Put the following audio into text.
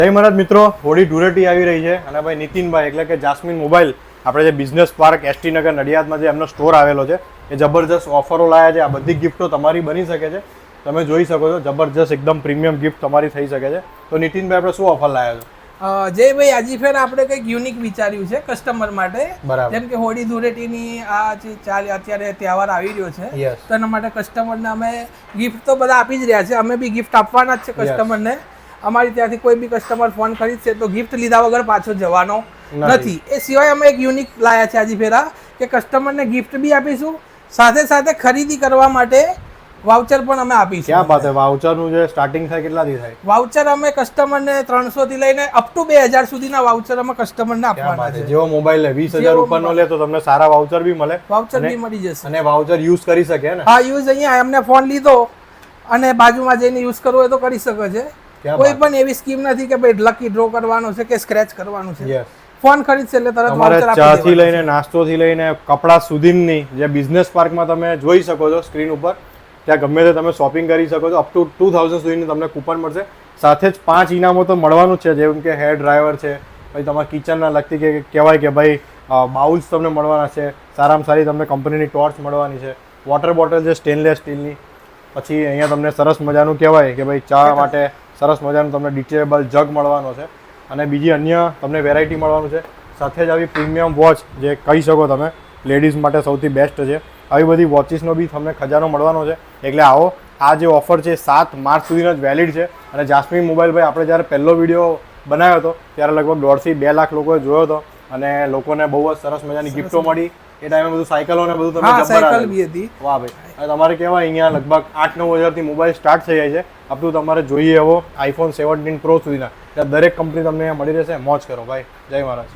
જય મહારાજ મિત્રો, હોળી ધૂળેટી આવી રહી છે અને ભાઈ નીતિનભાઈ એટલે કે જાસ્મીન મોબાઈલ આપણે જે બિઝનેસ પાર્ક એસટી નગર નડિયાદમાં જે એમનો સ્ટોર આવેલો છે એ જબરજસ્ત ઓફરો લાયા છે. આ બધી ગિફ્ટો તમારી બની શકે છે. તમે જોઈ શકો છો, જબરજસ્ત એકદમ પ્રીમિયમ ગિફ્ટ તમારી થઈ શકે છે. તો નીતિનભાઈ આપણે શું ઓફર લાયા છો? જયભાઈ, આજે ફેર આપણે કંઈક યુનિક વિચાર્યું છે કસ્ટમર માટે. બરાબર. જેમ કે હોળી ધૂળેટીની આ જે અત્યારે તહેવાર આવી રહ્યો છે, તો એના માટે કસ્ટમરને અમે ગિફ્ટ તો બધા આપી જ રહ્યા છે. અમે બી ગિફ્ટ આપવાના જ છે કસ્ટમરને. અમારી ત્યાંથી કોઈ બી કસ્ટમર ફોન ખરીદશે તો ગિફ્ટ લીધા વગર પાછો જવાનો નથી. એ સિવાય અમે એક યુનિક લાયા છે આજે ફેરા કે કસ્ટમરને ગિફ્ટ બી આપીશું, સાથે સાથે ખરીદી કરવા માટે વાઉચર પણ અમે આપીશું. ક્યાં વાત છે? વાઉચરનું જે સ્ટાર્ટિંગ થાય કેટલાથી થાય? વાઉચર અમે કસ્ટમરને 300 થી લઈને અપ ટુ 2000 સુધીના વાઉચર અમે કસ્ટમરને આપવાના છે. જેવો મોબાઈલ લે 20000 ઉપરનો લે તો તમને સારા વાઉચર બી મળે. વાઉચર બી મળી જશે અને વાઉચર યુઝ કરી શકે ને? હા, યુઝ અહીંયા એમને ફોન લીધો અને બાજુમાં જઈને યુઝ કરવો હોય તો કરી શકે છે. કોઈ પણ એવી સ્કીમ નથી કે ભાઈ લકી ડ્રો કરવાનો છે કે સ્ક્રેચ કરવાનું છે. ફોન ખરીદશે એટલે તરત વાઉચર આપી ચા થી લઈને નાસ્તો થી લઈને કપડા સુધીની જે બિઝનેસ પાર્કમાં તમે જોઈ શકો છો સ્ક્રીન ઉપર, ત્યાં ગમે તે તમે શોપિંગ કરી શકો છો. અપ ટુ 2000 સુધીની તમને કૂપન મળશે. સાથે જ 5 ઇનામો તો મળવાનું જ છે, જેમ કે હેર ડ્રાઈવર છે, પછી તમારા કિચનના લગતી કે કહેવાય કે ભાઈ બાઉલ્સ તમને મળવાના છે. સારામાં સારી તમને કંપનીની ટોર્ચ મળવાની છે. વોટર બોટલ છે સ્ટેનલેસ સ્ટીલની. પછી અહીંયા તમને સરસ મજાનું કહેવાય કે ભાઈ ચા માટે સરસ મજાનું તમને ડિટેચેબલ જગ મળવાનો છે. અને બીજી અન્ય તમને વેરાયટી મળવાનું છે. સાથે જ આવી પ્રીમિયમ વોચ જે કહી શકો તમે લેડીઝ માટે સૌથી બેસ્ટ છે. આવી બધી વોચીસનો બી તમને ખજાનો મળવાનો છે. એટલે આવો, આ જે ઓફર છે 7 માર્ચ સુધીનો જ વેલિડ છે. અને જાસ્મીન મોબાઈલ ભાઈ આપણે જ્યારે પહેલો વિડીયો બનાવ્યો હતો ત્યારે લગભગ 1.5 થી 2 લાખ લોકોએ જોયો હતો અને લોકોને બહુ જ સરસ મજાની ગિફ્ટો મળી. એ ટાઈમે બધું સાયકલો ને બધું તમને સાયકલ બી હતી. વાહ ભાઈ, તમારે કહેવાય અહીંયા લગભગ 8-9 હજારથી મોબાઈલ સ્ટાર્ટ થઈ જાય છે. અપ ટુ તમારે જોઈએ એવો iPhone 17 Pro સુધીના દરેક કંપની તમને મળી રહેશે. મોજ કરો ભાઈ. જય મહારાજ.